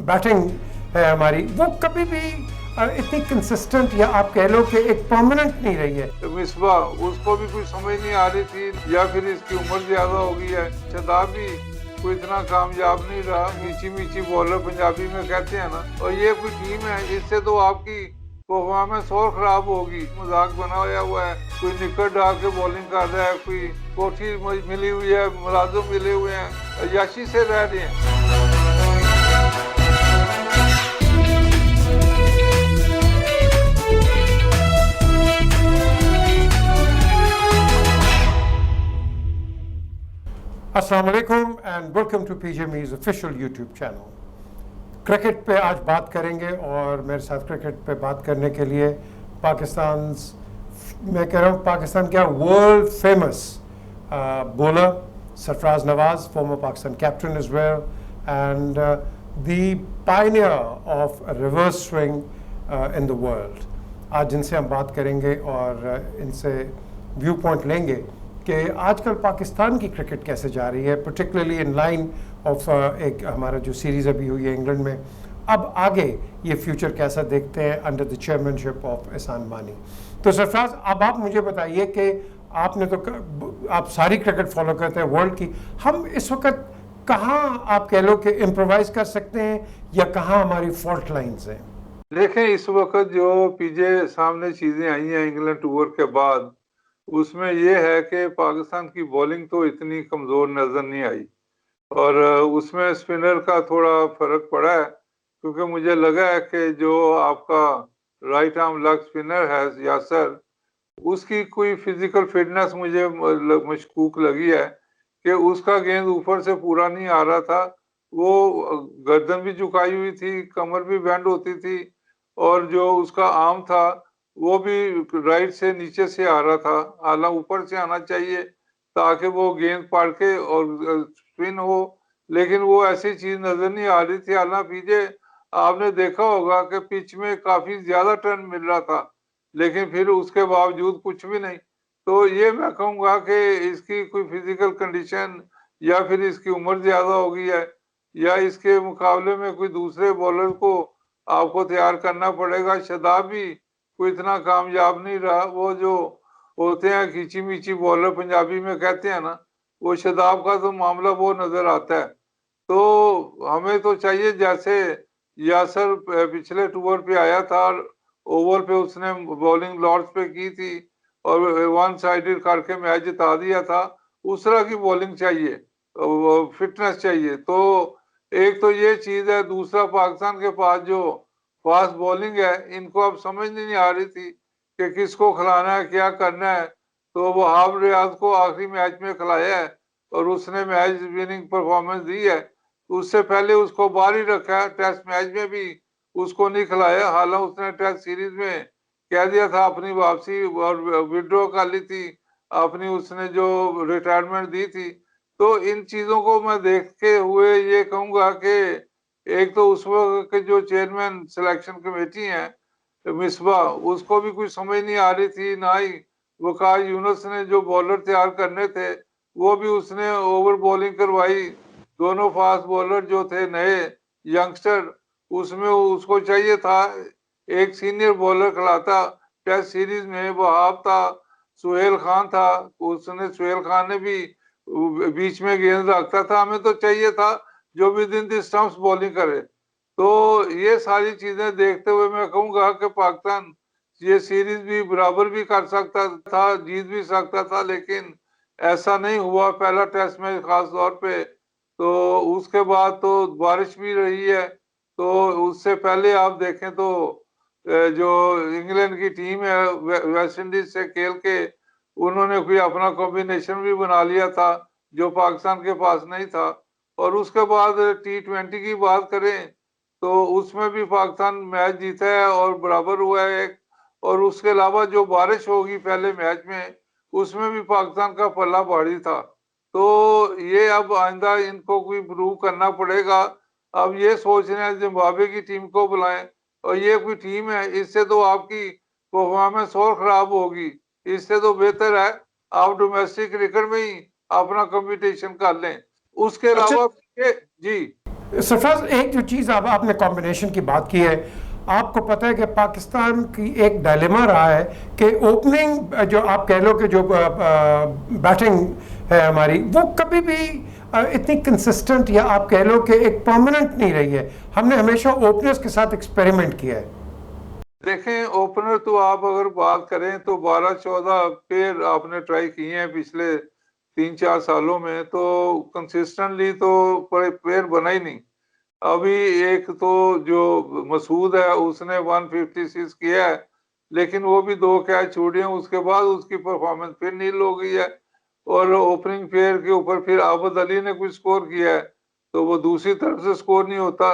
Batting है हमारी, वो कभी भी इतनी कंसिस्टेंट या आप कह लो कि एक परमानेंट नहीं रही है। तो मिसबा उसको भी कुछ समझ नहीं आ रही थी, या फिर इसकी उम्र ज्यादा हो गई है। शदाब भी कोई इतना कामयाब नहीं रहा। मीची मीची बॉलर पंजाबी में कहते हैं ना, और ये कोई टीम है, इससे तो आपकी परफॉर्मेंस और खराब होगी। मजाक बनाया हुआ है, कोई निकट डाल के बॉलिंग कर रहा है, कोई कोठी मिली हुई है, मुलाजिम मिले हुए हैं, अय्याशी से रह रहे हैं। अस्सलाम वालेकुम एंड वेलकम टू पीजे मीज़ ऑफिशियल यूट्यूब चैनल। क्रिकेट पे आज बात करेंगे और मेरे साथ क्रिकेट पे बात करने के लिए पाकिस्तान, मैं कह रहा हूँ पाकिस्तान क्या, world famous bowler Sarfaraz Nawaz, former Pakistan captain as well and the pioneer of reverse swing in the world. आज जिनसे हम बात करेंगे और इनसे व्यू पॉइंट लेंगे कि आजकल पाकिस्तान की क्रिकेट कैसे जा रही है, पर्टिकुलरली इन लाइन ऑफ एक हमारा जो सीरीज़ अभी हुई है इंग्लैंड में। अब आगे ये फ्यूचर कैसा देखते हैं अंडर द चेयरमैनशिप ऑफ एहसान मानी। तो सरफराज, अब आप मुझे बताइए कि आपने तो आप सारी क्रिकेट फॉलो करते हैं वर्ल्ड की, हम इस वक्त कहाँ आप कह लो कि इम्प्रोवाइज कर सकते हैं या कहाँ हमारी फॉल्ट लाइन्स हैं? देखें, इस वक्त जो पीजे सामने चीजें आई हैं इंग्लैंड टूर के बाद, उसमें यह है कि पाकिस्तान की बॉलिंग तो इतनी कमजोर नजर नहीं आई, और उसमें स्पिनर का थोड़ा फर्क पड़ा है। क्योंकि मुझे लगा है कि जो आपका राइट आर्म लेग स्पिनर है यासर, उसकी कोई फिजिकल फिटनेस मुझे मशकूक लगी है कि उसका गेंद ऊपर से पूरा नहीं आ रहा था। वो गर्दन भी झुकाई हुई थी, कमर भी बेंड होती थी, और जो उसका आर्म था वो भी राइट से नीचे से आ रहा था। हालांकि ऊपर से आना चाहिए ताकि वो गेंद पाड़ के और स्पिन हो, लेकिन वो ऐसी चीज नजर नहीं आ रही थी। हालांकि पीछे आपने देखा होगा कि पिच में काफी ज्यादा टर्न मिल रहा था, लेकिन फिर उसके बावजूद कुछ भी नहीं। तो ये मैं कहूँगा कि इसकी कोई फिजिकल कंडीशन, या फिर इसकी उम्र ज्यादा हो गई है, या इसके मुकाबले में कोई दूसरे बॉलर को आपको तैयार करना पड़ेगा। शदाब भी कोई इतना कामयाब नहीं रहा। वो जो होते हैं खींची मीची बॉलर पंजाबी में कहते हैं ना, वो शदाब का तो मामला वो नजर आता है। तो हमें तो चाहिए, जैसे यासर पिछले टूर पे आया था, ओवर पे उसने बॉलिंग लॉर्ड्स पे की थी और वन साइडेड करके मैच जिता दिया था। उस तरह की बॉलिंग चाहिए, फिटनेस चाहिए। तो एक तो ये चीज है, दूसरा पाकिस्तान के पास जो फास्ट बॉलिंग है, इनको अब समझ नहीं आ रही थी कि किसको खिलाना है, क्या करना है। तो वो हाफ रियाज को आखिरी मैच में खिलाया है और उसने मैच विनिंग परफॉर्मेंस दी है। उससे पहले उसको बाहर ही रखा है, टेस्ट मैच में भी उसको नहीं खिलाया। हालांकि उसने टेस्ट सीरीज में कह दिया था अपनी वापसी और विड्रॉ कर ली थी अपनी, उसने जो रिटायरमेंट दी थी। तो इन चीजों को मैं देखते हुए ये कहूंगा कि एक तो उस वक्त के जो चेयरमैन सिलेक्शन कमेटी है मिसबा, उसको भी कुछ समझ नहीं आ रही थी। ना ही वकार यूनुस ने जो बॉलर तैयार करने थे, वो भी उसने ओवर बॉलिंग करवाई। दोनों फास्ट बॉलर जो थे नए यंगस्टर, उसमें उसको चाहिए था एक सीनियर बॉलर खिलाता। टेस्ट सीरीज में वहाब था, सुहेल खान था, उसने सुहेल खान ने भी बीच में गेंद रखता था। हमें तो चाहिए था जो with in the stumps bowling करे। तो ये सारी चीजें देखते हुए मैं कहूंगा कि पाकिस्तान ये सीरीज भी बराबर भी कर सकता था, जीत भी सकता था, लेकिन ऐसा नहीं हुआ पहला टेस्ट में खास तौर पे। तो उसके बाद तो बारिश भी रही है। तो उससे पहले आप देखें तो जो इंग्लैंड की टीम है वेस्ट इंडीज से खेल के उन्होंने कोई अपना कॉम्बिनेशन भी बना लिया था जो पाकिस्तान के पास नहीं था। और उसके बाद T20 की बात करें तो उसमें भी पाकिस्तान मैच जीता है और बराबर हुआ है एक। और उसके अलावा जो बारिश होगी पहले मैच में, उसमें भी पाकिस्तान का पल्ला भारी था। तो ये अब आइंदा इनको कोई प्रूव करना पड़ेगा। अब ये सोच रहे हैं जिम्बाब्वे की टीम को बुलाएं, और ये कोई टीम है, इससे तो आपकी परफॉर्मेंस और खराब होगी। इससे तो बेहतर है आप डोमेस्टिक क्रिकेट में ही अपना कंपटीशन कर लें। उसके अच्छा, अलावा जी सरफराज, एक जो चीज़ अब आपने कॉम्बिनेशन की बात की है, आपको पता है कि पाकिस्तान की एक डायलेमा रहा है कि ओपनिंग जो आप कह लो कि जो बैटिंग है हमारी, वो कभी भी इतनी कंसिस्टेंट या आप कह लो कि एक परमानेंट नहीं रही है। हमने हमेशा ओपनर्स के साथ एक्सपेरिमेंट किया है। देखें, ओपनर तो आप अगर बात करें तो 12-14 पेयर आपने ट्राई किए हैं पिछले 3-4 सालों में, तो कंसिस्टेंटली तो पेयर बना ही नहीं। अभी एक तो जो मसूद है उसने 156 किया है, लेकिन वो भी 2 कैच छोड़े हैं, उसके बाद उसकी परफॉर्मेंस फिर नील हो गई है। और ओपनिंग पेयर के ऊपर फिर आबद अली ने कुछ स्कोर किया है, तो वो दूसरी तरफ से स्कोर नहीं होता।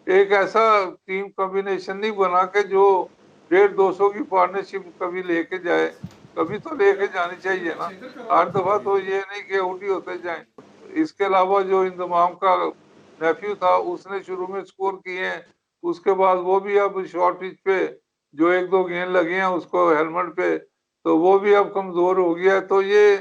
एक ऐसा टीम कॉम्बिनेशन नहीं बना के जो 150-200 की पार्टनरशिप कभी लेके जाए। कभी तो लेके जानी चाहिए ना, हर दफा तो ये नहीं कि आउट ही होते जाएं। इसके अलावा जो इंतमाम का नेफ्यू था उसने शुरू में स्कोर किए हैं, उसके बाद वो भी अब शॉर्ट पिच पे जो 1-2 गेंद लगे हैं उसको हेलमेट पे, तो वो भी अब कमजोर हो गया है। तो ये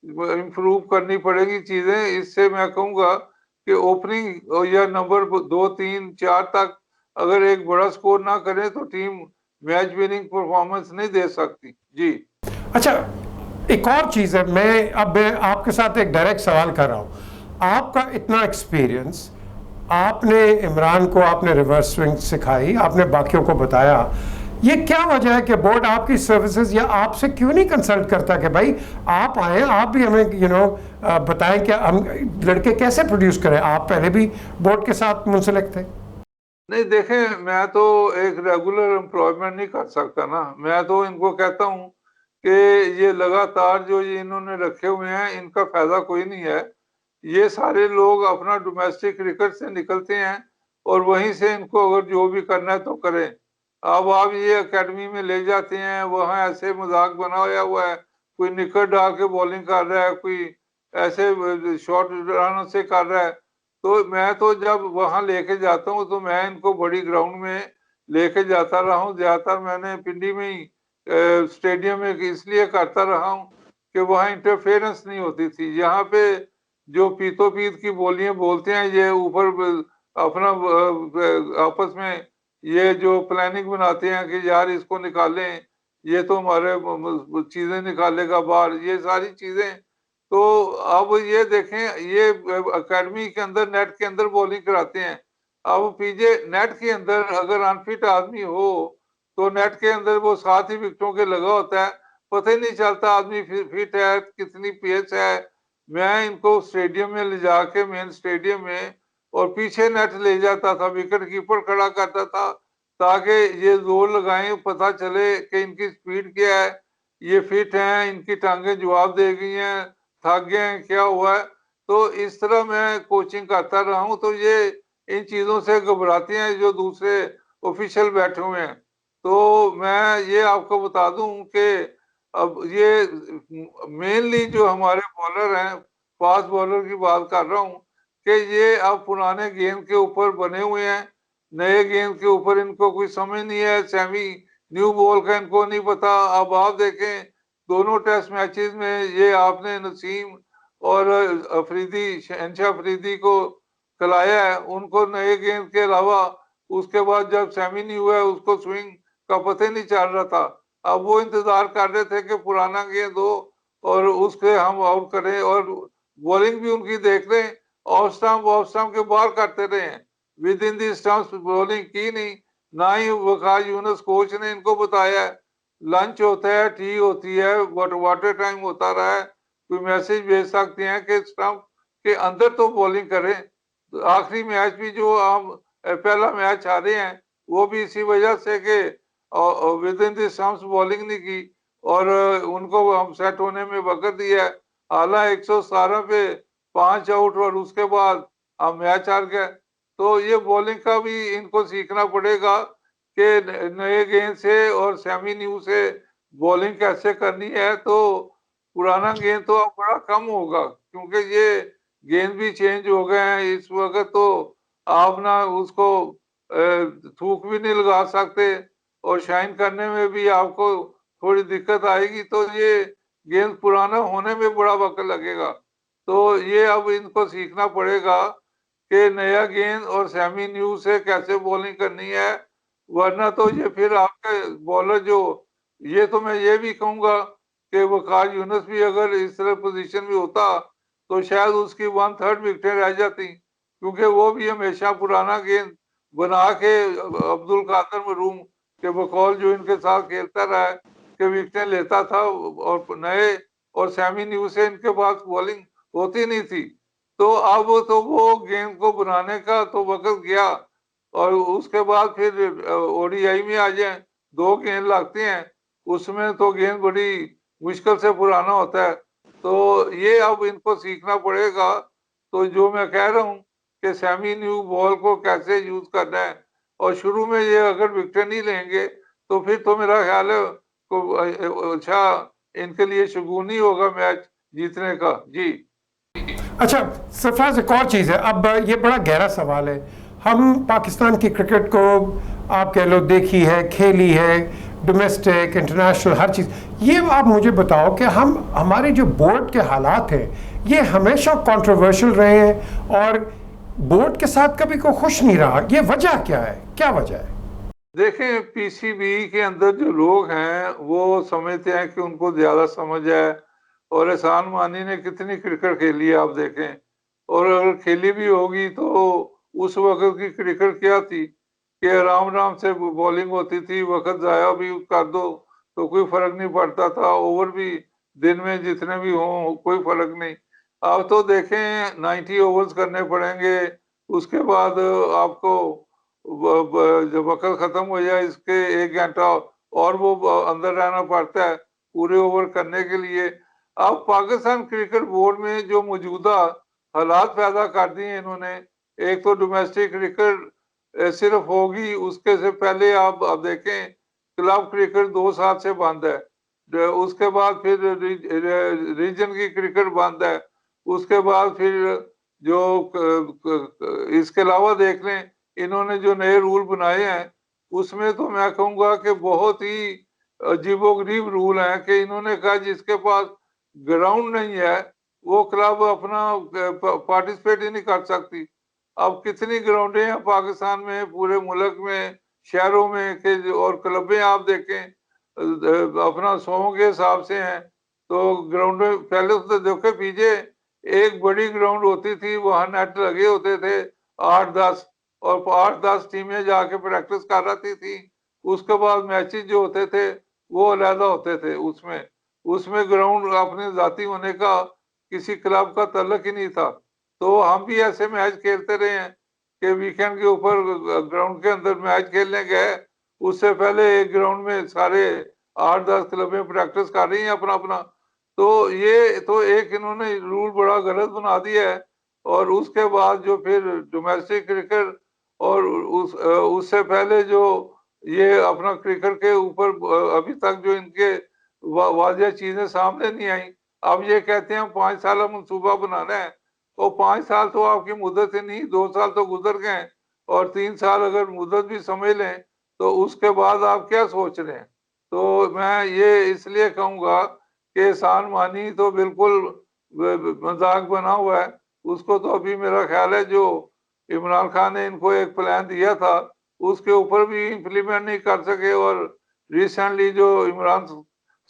इम्प्रूव करनी पड़ेगी चीजें। इससे मैं कहूंगा कि ओपनिंग या नंबर 2, 3, 4 तक अगर एक बड़ा स्कोर ना करे तो टीम मैच विनिंग परफॉर्मेंस नहीं दे सकती। जी अच्छा, एक और चीज़ है, मैं आपके साथ एक डायरेक्ट सवाल कर रहा हूँ। आपका इतना एक्सपीरियंस, आपने इमरान को आपने रिवर्स स्विंग सिखाई, आपने बाकियों को बताया, ये क्या वजह है कि बोर्ड आपकी सर्विसेज या आपसे क्यों नहीं कंसल्ट करता कि भाई आप आए, आप भी हमें बताएं कि हम लड़के कैसे प्रोड्यूस करें? आप पहले भी बोर्ड के साथ मुंसलिक थे। नहीं, देखें, मैं तो एक रेगुलर एम्प्लॉयमेंट नहीं कर सकता ना। मैं तो इनको कहता हूँ कि ये लगातार जो ये इन्होंने रखे हुए हैं इनका फायदा कोई नहीं है। ये सारे लोग अपना डोमेस्टिक क्रिकेट से निकलते हैं और वहीं से इनको अगर जो भी करना है तो करें। अब आप ये एकेडमी में ले जाते हैं, वहाँ ऐसे मजाक बना हुआ है, कोई निकर डाल के बॉलिंग कर रहा है, कोई ऐसे शॉर्ट रन से कर रहा है। तो मैं तो जब वहां लेके जाता हूँ तो मैं इनको बड़ी ग्राउंड में लेके जाता रहा हूँ। ज्यादातर मैंने पिंडी में ही स्टेडियम में इसलिए करता रहा हूँ कि वहाँ इंटरफेरेंस नहीं होती थी। यहाँ पे जो पीतो पीत की बोलियां बोलते हैं, ये ऊपर अपना आपस में ये जो प्लानिंग बनाते हैं कि यार इसको निकालें, ये तो हमारे चीजें निकालेगा बाहर, ये सारी चीजें। तो अब ये देखें, ये एकेडमी के अंदर नेट के अंदर बॉलिंग कराते हैं। अब पीजे नेट के अंदर अगर अनफिट आदमी हो तो नेट के अंदर वो 7 ही विकेटों के लगा होता है, पता ही नहीं चलता आदमी फिट है, कितनी पेस है। मैं इनको स्टेडियम में ले जाके मेन स्टेडियम में और पीछे नेट ले जाता था, विकेट कीपर खड़ा करता था ताकि ये जोर लगाएं, पता चले कि इनकी स्पीड क्या है, ये फिट हैं, इनकी टांगें जवाब दे गई हैं, थक गए हैं, क्या हुआ है। तो इस तरह मैं कोचिंग करता रहा हूँ। तो ये इन चीजों से घबराते हैं जो दूसरे ऑफिशियल बैठे हुए हैं। तो मैं ये आपको बता दूं कि अब ये मेनली जो हमारे बॉलर हैं, फास्ट बॉलर की बात कर रहा हूँ, कि ये अब पुराने गेंद के ऊपर बने हुए हैं, नए गेंद के ऊपर इनको कोई समझ नहीं है, सेमी न्यू बॉल का इनको नहीं पता। अब आप देखें दोनों टेस्ट मैचेस में ये आपने नसीम और अफरीदी, शहनशाह अफरीदी को खिलाया है, उनको नए गेंद के अलावा उसके बाद जब सेमी नहीं हुआ उसको स्विंग का पता ही नहीं चल रहा था। अब वो इंतजार कर रहे थे कि पुराना गेंद हो और उसके हम आउट करें, और बॉलिंग भी उनकी देख रहे हैं, ऑफ स्टंप के बाहर करते रहे हैं, with in the stumps bowling की नहीं। ना ही वकार यूनुस कोच ने इनको बताया है। लंच होता है, टी होती है, वाटर टाइम होता रहा है, कोई मैसेज भेज सकते हैं कि स्टंप के अंदर तो बॉलिंग करें। तो आखिरी मैच भी जो हम पहला मैच हारे हैं वो भी इसी वजह से कि with in the stumps bowling नहीं की और उनको हम सेट होने में वक्त दिया है। हालांकि 117 पे 5 आउट और उसके बाद हम मैच हार गए। तो ये बॉलिंग का भी इनको सीखना पड़ेगा कि नए गेंद से और सेमी न्यू से बॉलिंग कैसे करनी है। तो पुराना गेंद तो अब बड़ा कम होगा क्योंकि ये गेंद भी चेंज हो गए हैं इस वक्त। तो आप ना उसको थूक भी नहीं लगा सकते और शाइन करने में भी आपको थोड़ी दिक्कत आएगी। तो ये गेंद पुराना होने में बड़ा वक्त लगेगा। तो ये अब इनको सीखना पड़ेगा कि नया गेंद और सेमी न्यू से कैसे बॉलिंग करनी है, वरना तो ये फिर आपके बॉलर जो, ये तो मैं ये भी कहूंगा कि वकार यूनुस भी अगर इस तरह पोजीशन में होता तो शायद उसकी 1/3 विकेटें रह जाती, क्योंकि वो भी हमेशा पुराना गेंद बना के अब्दुल कादर मरूम के बकौल जो इनके साथ खेलता रहा है कि विकेटें लेता था, और नए और सेमी न्यू से इनके पास बॉलिंग होती नहीं थी। तो अब तो वो गेंद को बनाने का तो वक्त गया, और उसके बाद फिर ओडीआई में आ जाए, 2 गेंद लगती हैं, उसमें तो गेंद बड़ी मुश्किल से पुराना होता है। तो ये अब इनको सीखना पड़ेगा। तो जो मैं कह रहा हूँ कि सेमी न्यू बॉल को कैसे यूज करना है, और शुरू में ये अगर विकेट नहीं लेंगे तो फिर तो मेरा ख्याल है को अच्छा इनके लिए शगुन ही होगा मैच जीतने का। जी अच्छा सरफराज, एक और चीज़ है, अब ये बड़ा गहरा सवाल है। हम पाकिस्तान की क्रिकेट को आप कह लो देखी है, खेली है, डोमेस्टिक इंटरनेशनल हर चीज़। ये आप मुझे बताओ कि हमारे जो बोर्ड के हालात हैं ये हमेशा कंट्रोवर्शियल रहे हैं और बोर्ड के साथ कभी कोई खुश नहीं रहा। ये वजह क्या है, क्या वजह है? देखें, पीसीबी के अंदर जो लोग हैं वो समझते हैं कि उनको ज्यादा समझ है, और एहसान मानी ने कितनी क्रिकेट खेली है आप देखें, और अगर खेली भी होगी तो उस वक्त की क्रिकेट क्या थी कि आराम आराम से बॉलिंग होती थी, वक्त जाया भी कर दो तो कोई फर्क नहीं पड़ता था, ओवर भी दिन में जितने भी हों कोई फर्क नहीं। अब तो देखें 90 ओवर्स करने पड़ेंगे, उसके बाद आपको जब वक्त खत्म हो जाए इसके 1 घंटा और वो अंदर रहना पड़ता है पूरे ओवर करने के लिए। अब पाकिस्तान क्रिकेट बोर्ड में जो मौजूदा हालात पैदा कर दिए इन्होंने, एक तो डोमेस्टिक क्रिकेट सिर्फ होगी, उसके से पहले आप अब देखें क्लब क्रिकेट 2 साल से बंद है, उसके बाद फिर रीजन की क्रिकेट बंद है, उसके बाद फिर जो इसके अलावा देख लें इन्होंने जो नए रूल बनाए हैं उसमें तो मैं कहूंगा कि बहुत ही अजीबोगरीब रूल है कि इन्होंने कहा जिसके पास ग्राउंड नहीं है वो क्लब अपना पार्टिसिपेट ही नहीं कर सकती। अब कितनी ग्राउंडें हैं पाकिस्तान में, पूरे मुल्क में, शहरों में के, और क्लबें आप देखें अपना 100 के हिसाब से हैं। तो ग्राउंड पहले तो देखो पीछे एक बड़ी ग्राउंड होती थी, वहां नेट लगे होते थे 8-10, और 8-10 टीमें जाके प्रैक्टिस कर रही थी। उसके बाद मैचेस जो होते थे वो अलहदा होते थे, उसमें उसमें ग्राउंड अपने जाती होने का किसी क्लब का तल्लक ही नहीं था। तो हम भी ऐसे मैच खेलते रहे हैं कि वीकेंड के ऊपर ग्राउंड के अंदर मैच खेलने गए, उससे पहले एक ग्राउंड में सारे 8-10 क्लबें प्रैक्टिस कर रही हैं अपना अपना। तो ये तो एक इन्होंने रूल बड़ा गलत बना दिया है। और उसके बाद जो फिर डोमेस्टिक क्रिकेट, और उससे पहले जो ये अपना क्रिकेट के ऊपर अभी तक जो इनके वाजिया चीजें सामने नहीं आई। अब ये कहते हैं 5 साल मंसूबा बनाना है, तो 5 साल तो आपकी मुद्दत ही नहीं, 2 साल तो गुजर गए, और 3 साल अगर मुद्दत भी समझ लें तो उसके बाद आप क्या सोच रहे हैं। तो मैं ये इसलिए कहूंगा कि एहसान मानी तो बिल्कुल मजाक बना हुआ है, उसको तो अभी मेरा ख्याल है जो इमरान खान ने इनको एक प्लान दिया था उसके ऊपर भी इम्प्लीमेंट नहीं कर सके, और रिसेंटली जो इमरान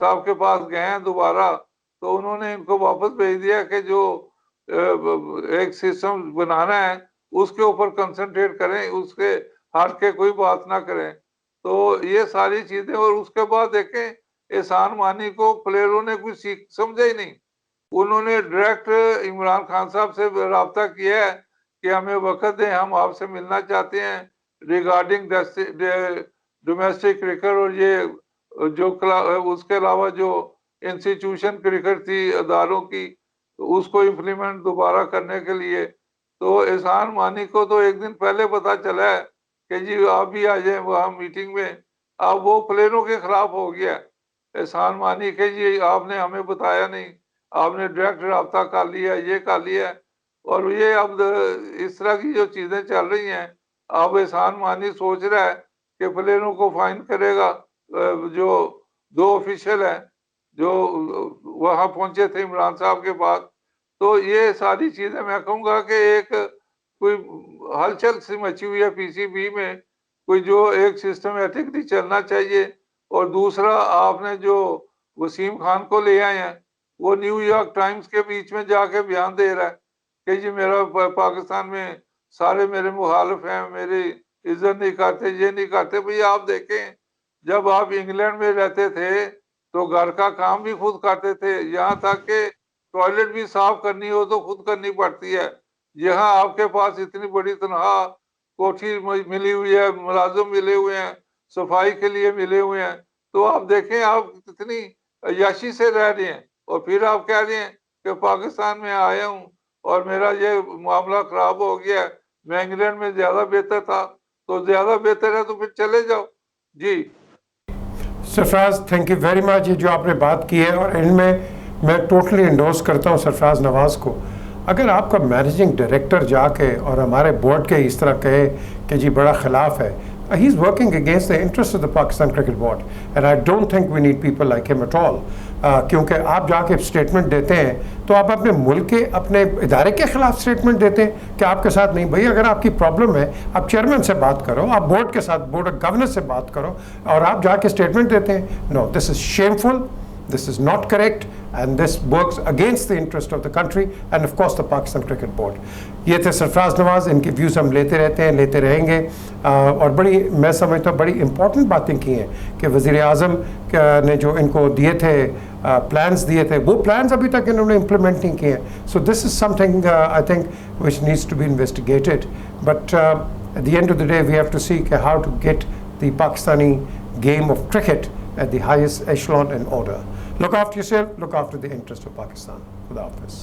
साहब के पास गए हैं दोबारा तो उन्होंने इनको वापस भेज दिया कि जो एक सिस्टम बनाना है उसके ऊपर कंसंट्रेट करें, उसके हट के कोई बात ना करें। तो ये सारी चीजें, और उसके बाद देखें एहसान मानी को प्लेयरों ने कुछ सीख समझा ही नहीं। उन्होंने डायरेक्ट इमरान खान साहब से रब्ता किया है कि हमें वक्त दें, हम आपसे मिलना चाहते हैं रिगार्डिंग डोमेस्टिक क्रिकेट, और ये जो उसके अलावा जो इंस्टीट्यूशन क्रिकेट थी अदारों की उसको इम्प्लीमेंट दोबारा करने के लिए। तो एहसान मानी को तो एक दिन पहले पता चला है कि जी आप भी आ जाए वहाँ मीटिंग में। अब वो प्लेयरों के खिलाफ हो गया एहसान मानी के जी आपने हमें बताया नहीं, आपने डायरेक्ट रब्ता कर लिया, ये कर लिया। और ये अब इस तरह की जो चीजें चल रही हैं, अब एहसान मानी सोच रहा है कि प्लेयरों को फाइन करेगा। जो 2 ऑफिशियल हैं जो वहां पहुंचे थे इमरान साहब के पास। तो ये सारी चीजें मैं कहूंगा कि एक कोई हलचल सी मची हुई है पीसीबी में, कोई जो एक सिस्टमेटिकली चलना चाहिए। और दूसरा, आपने जो वसीम खान को ले आए हैं, वो न्यूयॉर्क टाइम्स के बीच में जाके बयान दे रहा है कि जी मेरा पाकिस्तान में सारे मेरे मुखालिफ हैं, मेरी इज्जत नहीं करते, ये नहीं करते। भैया आप देखें, जब आप इंग्लैंड में रहते थे तो घर का काम भी खुद करते थे, यहाँ तक कि टॉयलेट भी साफ करनी हो तो खुद करनी पड़ती है। यहाँ आपके पास इतनी बड़ी तनख्वाह, कोठी मिली हुई है, मुलाजिम मिले हुए हैं, सफाई के लिए मिले हुए हैं, तो आप देखें आप कितनी अय्याशी से रह रहे हैं। और फिर आप कह रहे हैं कि पाकिस्तान में आया हूँ और मेरा ये मामला खराब हो गया, मैं इंग्लैंड में ज्यादा बेहतर था। तो ज्यादा बेहतर है तो फिर चले जाओ जी। Sarfaraz, thank you very much. ये जो आपने बात की है, और इनमें मैं टोटली इंडोर्स करता हूँ सरफराज नवाज़ को। अगर आपका मैनेजिंग डायरेक्टर जाके और हमारे बोर्ड के इस तरह कहे कि जी बड़ा खिलाफ है, he is working against the interest of the Pakistan cricket board, and I don't think we need people like him at all. क्योंकि आप जाके स्टेटमेंट देते हैं तो आप अपने मुल्क के, अपने इदारे के खिलाफ स्टेटमेंट देते हैं कि आपके साथ नहीं। भाई अगर आपकी प्रॉब्लम है, आप चेयरमैन से बात करो, आप बोर्ड के साथ, बोर्ड ऑफ गवर्नर से बात करो, और आप जाके स्टेटमेंट देते हैं। No, this is shameful, this is not correct, and this works against the interest of the country and of course the Pakistan Cricket Board. ये थे सरफराज नवाज़, इनके व्यूज़ हम लेते रहते हैं, लेते रहेंगे। और बड़ी, मैं समझता हूँ बड़ी इंपॉर्टेंट बातें की हैं कि वज़ीर आज़म ने जो इनको दिए थे प्लान्स दिए थे, वो प्लान्स अभी तक इन्होंने इम्प्लीमेंट नहीं किए हैं। So this is something I think which needs to be investigated, but at the end of the day we have to see how to get the Pakistani game of cricket at the highest echelon and order. Look after yourself, look after the interest of Pakistan. Khuda Hafiz.